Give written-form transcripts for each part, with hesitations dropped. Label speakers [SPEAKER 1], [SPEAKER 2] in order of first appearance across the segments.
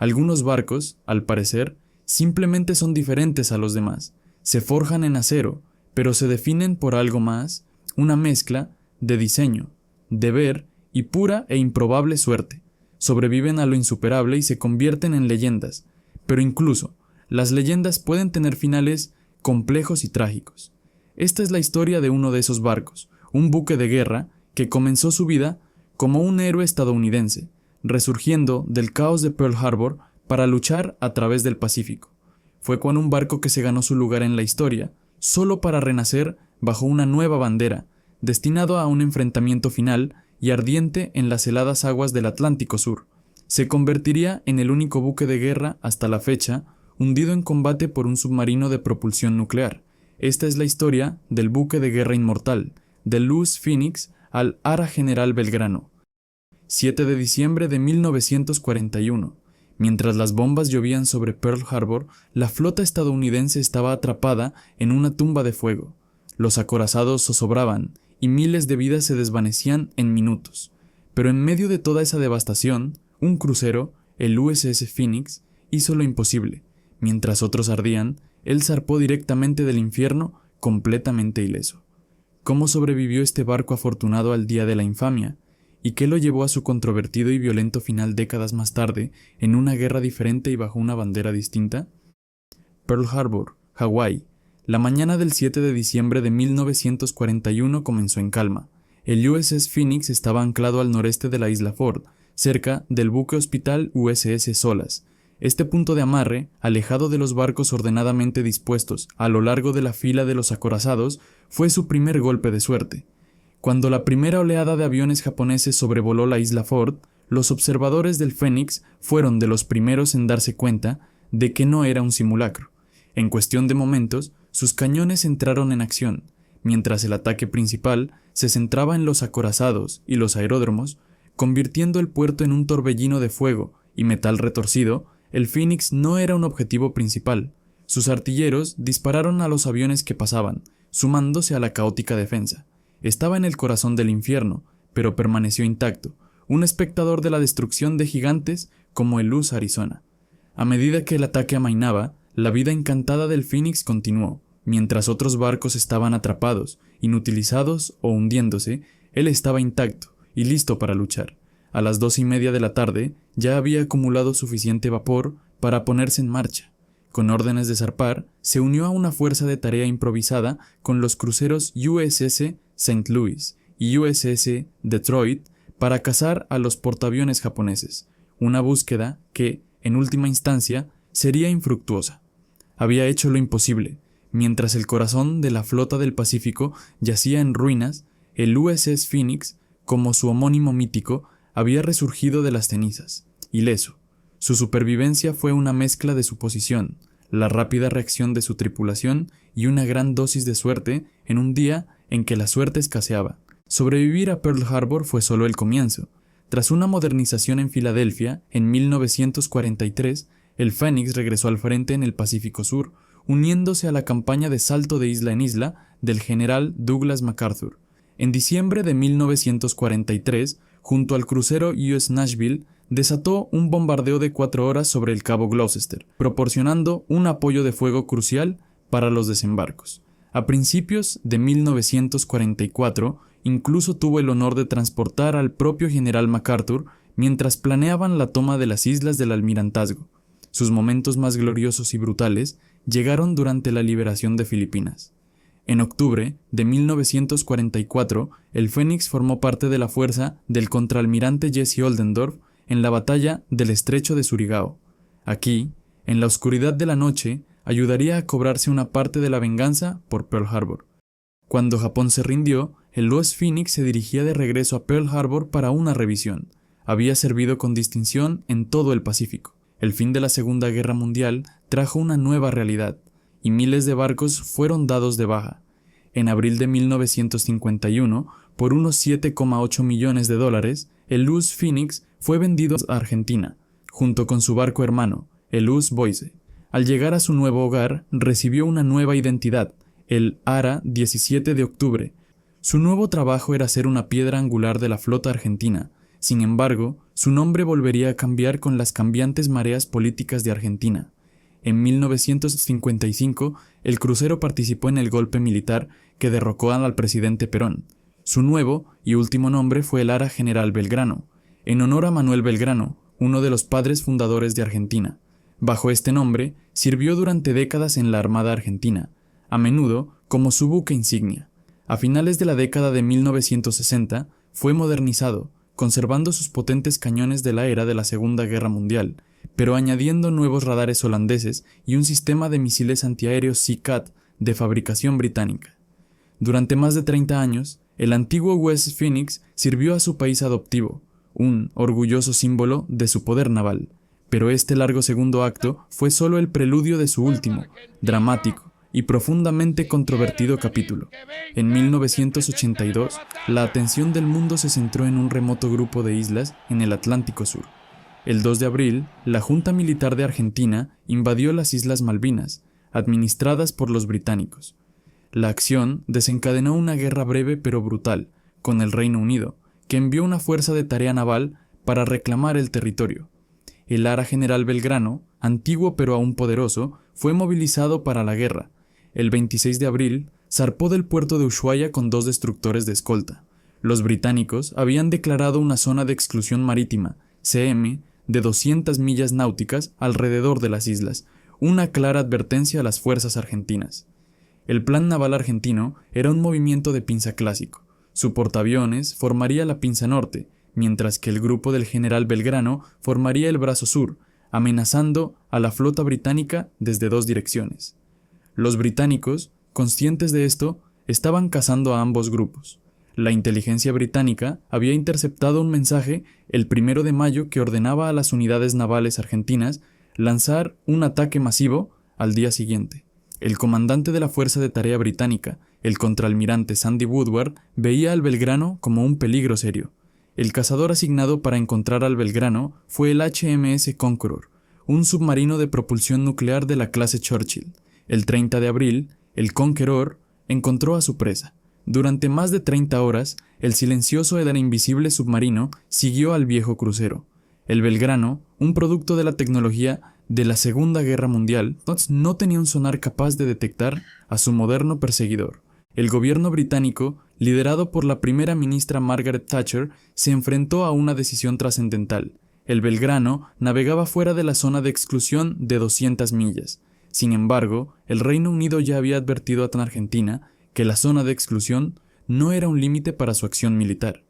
[SPEAKER 1] Algunos barcos, al parecer, simplemente son diferentes a los demás. Se forjan en acero, pero se definen por algo más, una mezcla de diseño, deber y pura e improbable suerte. Sobreviven a lo insuperable y se convierten en leyendas, pero incluso las leyendas pueden tener finales complejos y trágicos. Esta es la historia de uno de esos barcos, un buque de guerra que comenzó su vida como un héroe estadounidense, resurgiendo del caos de Pearl Harbor para luchar a través del Pacífico. Fue con un barco que se ganó su lugar en la historia, solo para renacer bajo una nueva bandera, destinado a un enfrentamiento final y ardiente en las heladas aguas del Atlántico Sur. Se convertiría en el único buque de guerra hasta la fecha hundido en combate por un submarino de propulsión nuclear. Esta es la historia del buque de guerra inmortal, del Luis Phoenix al Ara General Belgrano. 7 de diciembre de 1941. Mientras las bombas llovían sobre Pearl Harbor, la flota estadounidense estaba atrapada en una tumba de fuego. Los acorazados zozobraban y miles de vidas se desvanecían en minutos. Pero en medio de toda esa devastación, un crucero, el USS Phoenix, hizo lo imposible. Mientras otros ardían, él zarpó directamente del infierno, completamente ileso. ¿Cómo sobrevivió este barco afortunado al día de la infamia? ¿Y qué lo llevó a su controvertido y violento final décadas más tarde, en una guerra diferente y bajo una bandera distinta? Pearl Harbor, Hawái. La mañana del 7 de diciembre de 1941 comenzó en calma. El USS Phoenix estaba anclado al noreste de la isla Ford, cerca del buque hospital USS Solas. Este punto de amarre, alejado de los barcos ordenadamente dispuestos a lo largo de la fila de los acorazados, fue su primer golpe de suerte. Cuando la primera oleada de aviones japoneses sobrevoló la isla Ford, los observadores del Phoenix fueron de los primeros en darse cuenta de que no era un simulacro. En cuestión de momentos, sus cañones entraron en acción, mientras el ataque principal se centraba en los acorazados y los aeródromos, convirtiendo el puerto en un torbellino de fuego y metal retorcido. El Phoenix no era un objetivo principal. Sus artilleros dispararon a los aviones que pasaban, sumándose a la caótica defensa. Estaba en el corazón del infierno, pero permaneció intacto, un espectador de la destrucción de gigantes como el Luz Arizona. A medida que el ataque amainaba, la vida encantada del Phoenix continuó. Mientras otros barcos estaban atrapados, inutilizados o hundiéndose, él estaba intacto y listo para luchar. A las 2:30 de la tarde ya había acumulado suficiente vapor para ponerse en marcha. Con órdenes de zarpar, se unió a una fuerza de tarea improvisada con los cruceros USS St. Louis y USS Detroit para cazar a los portaaviones japoneses, una búsqueda que, en última instancia, sería infructuosa. Había hecho lo imposible. Mientras el corazón de la flota del Pacífico yacía en ruinas, el USS Phoenix, como su homónimo mítico, había resurgido de las cenizas, ileso. Su supervivencia fue una mezcla de su posición, la rápida reacción de su tripulación y una gran dosis de suerte en un día en que la suerte escaseaba. Sobrevivir a Pearl Harbor fue solo el comienzo. Tras una modernización en Filadelfia, en 1943, el Phoenix regresó al frente en el Pacífico Sur, uniéndose a la campaña de salto de isla en isla del general Douglas MacArthur. En diciembre de 1943, junto al crucero US Nashville, desató un bombardeo de 4 horas sobre el Cabo Gloucester, proporcionando un apoyo de fuego crucial para los desembarcos. A principios de 1944, incluso tuvo el honor de transportar al propio general MacArthur mientras planeaban la toma de las islas del Almirantazgo. Sus momentos más gloriosos y brutales llegaron durante la liberación de Filipinas. En octubre de 1944, el Phoenix formó parte de la fuerza del contraalmirante Jesse Oldendorf en la batalla del Estrecho de Surigao. Aquí, en la oscuridad de la noche, ayudaría a cobrarse una parte de la venganza por Pearl Harbor. Cuando Japón se rindió, el USS Phoenix se dirigía de regreso a Pearl Harbor para una revisión. Había servido con distinción en todo el Pacífico. El fin de la Segunda Guerra Mundial trajo una nueva realidad, y miles de barcos fueron dados de baja. En abril de 1951, por unos $7,8 millones, el USS Phoenix fue vendido a Argentina, junto con su barco hermano, el USS Boise. Al llegar a su nuevo hogar, recibió una nueva identidad, el ARA 17 de octubre. Su nuevo trabajo era ser una piedra angular de la flota argentina, Sin embargo, su nombre volvería a cambiar con las cambiantes mareas políticas de Argentina. En 1955, el crucero participó en el golpe militar que derrocó al presidente Perón. Su nuevo y último nombre fue el Ara General Belgrano, en honor a Manuel Belgrano, uno de los padres fundadores de Argentina. Bajo este nombre, sirvió durante décadas en la Armada Argentina, a menudo como su buque insignia. A finales de la década de 1960, fue modernizado, conservando sus potentes cañones de la era de la Segunda Guerra Mundial, pero añadiendo nuevos radares holandeses y un sistema de misiles antiaéreos Sea-Cat de fabricación británica. Durante más de 30 años, el antiguo West Phoenix sirvió a su país adoptivo, un orgulloso símbolo de su poder naval, pero este largo segundo acto fue solo el preludio de su último, dramático y profundamente controvertido capítulo. En 1982, la atención del mundo se centró en un remoto grupo de islas en el Atlántico Sur. El 2 de abril, la Junta Militar de Argentina invadió las Islas Malvinas, administradas por los británicos. La acción desencadenó una guerra breve pero brutal con el Reino Unido, que envió una fuerza de tarea naval para reclamar el territorio. El Ara General Belgrano, antiguo pero aún poderoso, fue movilizado para la guerra. El 26 de abril, zarpó del puerto de Ushuaia con 2 destructores de escolta. Los británicos habían declarado una zona de exclusión marítima, CM, de 200 millas náuticas alrededor de las islas, una clara advertencia a las fuerzas argentinas. El plan naval argentino era un movimiento de pinza clásico. Su portaaviones formaría la pinza norte, mientras que el grupo del general Belgrano formaría el brazo sur, amenazando a la flota británica desde 2 direcciones. Los británicos, conscientes de esto, estaban cazando a ambos grupos. La inteligencia británica había interceptado un mensaje el 1 de mayo que ordenaba a las unidades navales argentinas lanzar un ataque masivo al día siguiente. El comandante de la Fuerza de Tarea Británica, el contraalmirante Sandy Woodward, veía al Belgrano como un peligro serio. El cazador asignado para encontrar al Belgrano fue el HMS Conqueror, un submarino de propulsión nuclear de la clase Churchill. El 30 de abril, el Conqueror encontró a su presa. Durante más de 30 horas, el silencioso e invisible submarino siguió al viejo crucero. El Belgrano, un producto de la tecnología de la Segunda Guerra Mundial, no tenía un sonar capaz de detectar a su moderno perseguidor. El gobierno británico, liderado por la primera ministra Margaret Thatcher, se enfrentó a una decisión trascendental. El Belgrano navegaba fuera de la zona de exclusión de 200 millas. Sin embargo, el Reino Unido ya había advertido a Argentina que la zona de exclusión no era un límite para su acción militar.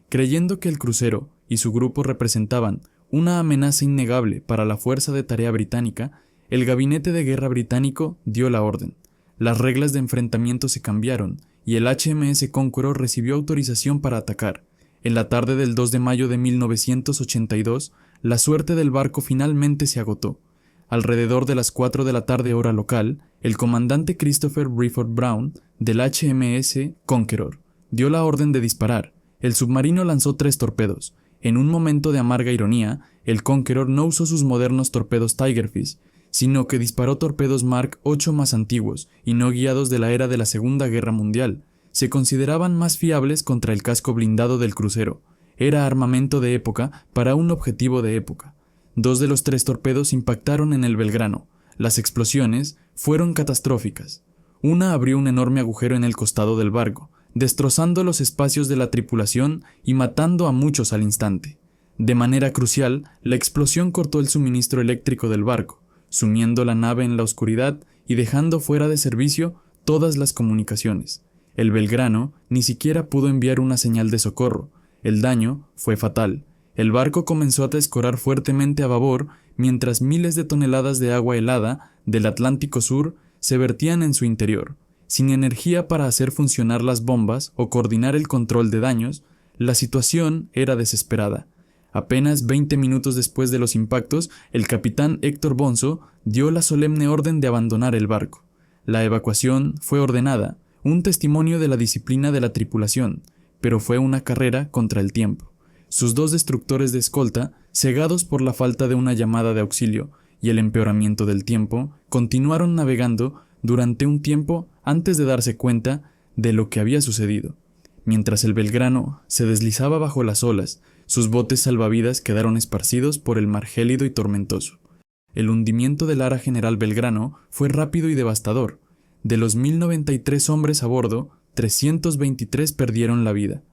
[SPEAKER 1] Creyendo que el crucero y su grupo representaban una amenaza innegable para la fuerza de tarea británica, el gabinete de guerra británico dio la orden. Las reglas de enfrentamiento se cambiaron y el HMS Conqueror recibió autorización para atacar. En la tarde del 2 de mayo de 1982, la suerte del barco finalmente se agotó. Alrededor de las 4 de la tarde hora local, el comandante Christopher Briford Brown del HMS Conqueror dio la orden de disparar. El submarino lanzó 3 torpedos. En un momento de amarga ironía, el Conqueror no usó sus modernos torpedos Tigerfish, sino que disparó torpedos Mark 8 más antiguos y no guiados de la era de la Segunda Guerra Mundial. Se consideraban más fiables contra el casco blindado del crucero. Era armamento de época para un objetivo de época. 2 de los 3 torpedos impactaron en el Belgrano. Las explosiones fueron catastróficas. Una abrió un enorme agujero en el costado del barco, destrozando los espacios de la tripulación y matando a muchos al instante. De manera crucial, la explosión cortó el suministro eléctrico del barco, sumiendo la nave en la oscuridad y dejando fuera de servicio todas las comunicaciones. El Belgrano ni siquiera pudo enviar una señal de socorro. El daño fue fatal. El barco comenzó a descorar fuertemente a babor mientras miles de toneladas de agua helada del Atlántico Sur se vertían en su interior. Sin energía para hacer funcionar las bombas o coordinar el control de daños, la situación era desesperada. Apenas 20 minutos después de los impactos, el capitán Héctor Bonzo dio la solemne orden de abandonar el barco. La evacuación fue ordenada, un testimonio de la disciplina de la tripulación, pero fue una carrera contra el tiempo. Sus 2 destructores de escolta, cegados por la falta de una llamada de auxilio y el empeoramiento del tiempo, continuaron navegando durante un tiempo antes de darse cuenta de lo que había sucedido. Mientras el Belgrano se deslizaba bajo las olas, Sus botes salvavidas quedaron esparcidos por el mar gélido y tormentoso. El hundimiento del Ara General Belgrano fue rápido y devastador. De los 1093 hombres a bordo, 323 perdieron la vida.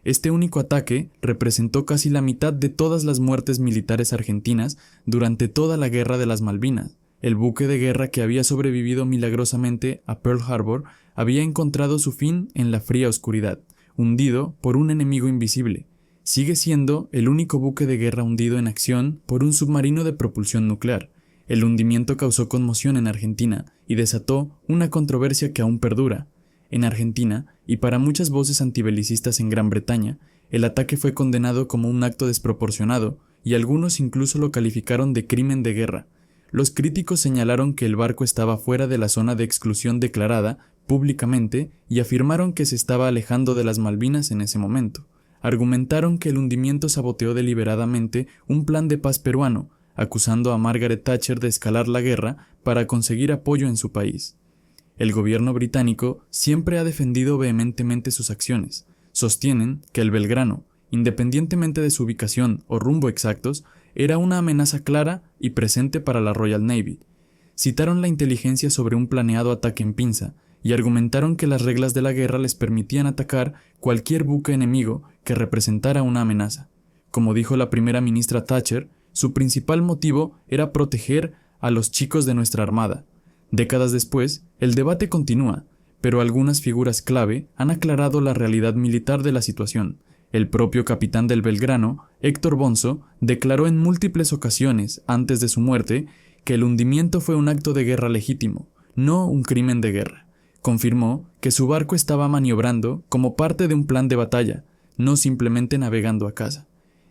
[SPEAKER 1] Este único ataque representó casi la mitad de todas las muertes militares argentinas durante toda la Guerra de las Malvinas. El buque de guerra que había sobrevivido milagrosamente a Pearl Harbor había encontrado su fin en la fría oscuridad, hundido por un enemigo invisible. Sigue siendo el único buque de guerra hundido en acción por un submarino de propulsión nuclear. El hundimiento causó conmoción en Argentina y desató una controversia que aún perdura. En Argentina, y para muchas voces antibelicistas en Gran Bretaña, el ataque fue condenado como un acto desproporcionado y algunos incluso lo calificaron de crimen de guerra. Los críticos señalaron que el barco estaba fuera de la zona de exclusión declarada públicamente y afirmaron que se estaba alejando de las Malvinas en ese momento. Argumentaron que el hundimiento saboteó deliberadamente un plan de paz peruano, acusando a Margaret Thatcher de escalar la guerra para conseguir apoyo en su país. El gobierno británico siempre ha defendido vehementemente sus acciones. Sostienen que el Belgrano, independientemente de su ubicación o rumbo exactos, era una amenaza clara y presente para la Royal Navy. Citaron la inteligencia sobre un planeado ataque en pinza y argumentaron que las reglas de la guerra les permitían atacar cualquier buque enemigo que representara una amenaza. Como dijo la primera ministra Thatcher, su principal motivo era proteger a los chicos de nuestra armada. Décadas después, el debate continúa, pero algunas figuras clave han aclarado la realidad militar de la situación. El propio capitán del Belgrano, Héctor Bonzo, declaró en múltiples ocasiones antes de su muerte que el hundimiento fue un acto de guerra legítimo, no un crimen de guerra. Confirmó que su barco estaba maniobrando como parte de un plan de batalla, no simplemente navegando a caza.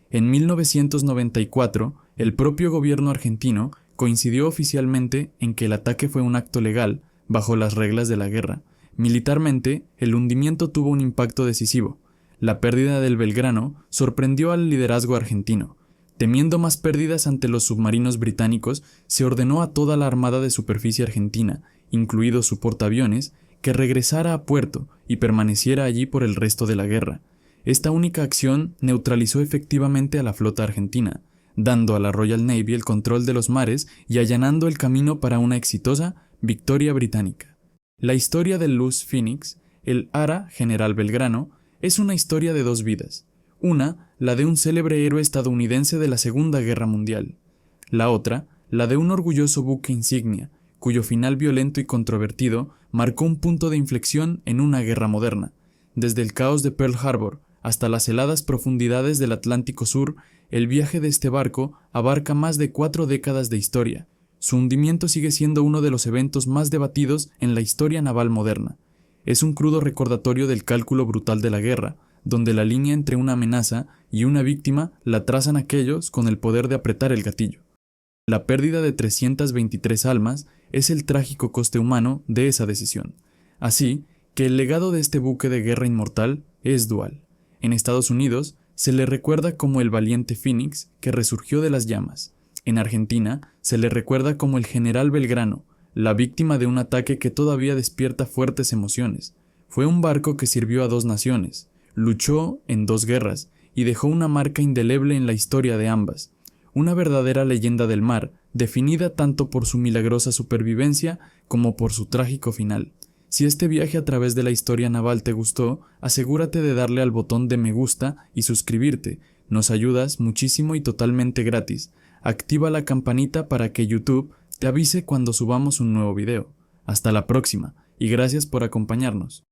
[SPEAKER 1] En 1994, el propio gobierno argentino coincidió oficialmente en que el ataque fue un acto legal, bajo las reglas de la guerra. Militarmente, el hundimiento tuvo un impacto decisivo. La pérdida del Belgrano sorprendió al liderazgo argentino. Temiendo más pérdidas ante los submarinos británicos, se ordenó a toda la Armada de Superficie argentina, incluido su portaaviones, que regresara a puerto y permaneciera allí por el resto de la guerra. Esta única acción neutralizó efectivamente a la flota argentina, dando a la Royal Navy el control de los mares y allanando el camino para una exitosa victoria británica. La historia del Luz Phoenix, el Ara General Belgrano, es una historia de dos vidas. Una, la de un célebre héroe estadounidense de la Segunda Guerra Mundial. La otra, la de un orgulloso buque insignia, cuyo final violento y controvertido marcó un punto de inflexión en una guerra moderna. Desde el caos de Pearl Harbor hasta las heladas profundidades del Atlántico Sur, el viaje de este barco abarca más de 4 décadas de historia. Su hundimiento sigue siendo uno de los eventos más debatidos en la historia naval moderna. Es un crudo recordatorio del cálculo brutal de la guerra, donde la línea entre una amenaza y una víctima la trazan aquellos con el poder de apretar el gatillo. La pérdida de 323 almas es el trágico coste humano de esa decisión. Así que el legado de este buque de guerra inmortal es dual. En Estados Unidos se le recuerda como el valiente Phoenix que resurgió de las llamas. En Argentina se le recuerda como el general Belgrano, la víctima de un ataque que todavía despierta fuertes emociones. Fue un barco que sirvió a dos naciones, luchó en dos guerras y dejó una marca indeleble en la historia de ambas. Una verdadera leyenda del mar, definida tanto por su milagrosa supervivencia como por su trágico final. Si este viaje a través de la historia naval te gustó, asegúrate de darle al botón de me gusta y suscribirte. Nos ayudas muchísimo y totalmente gratis. Activa la campanita para que YouTube te avise cuando subamos un nuevo video. Hasta la próxima y gracias por acompañarnos.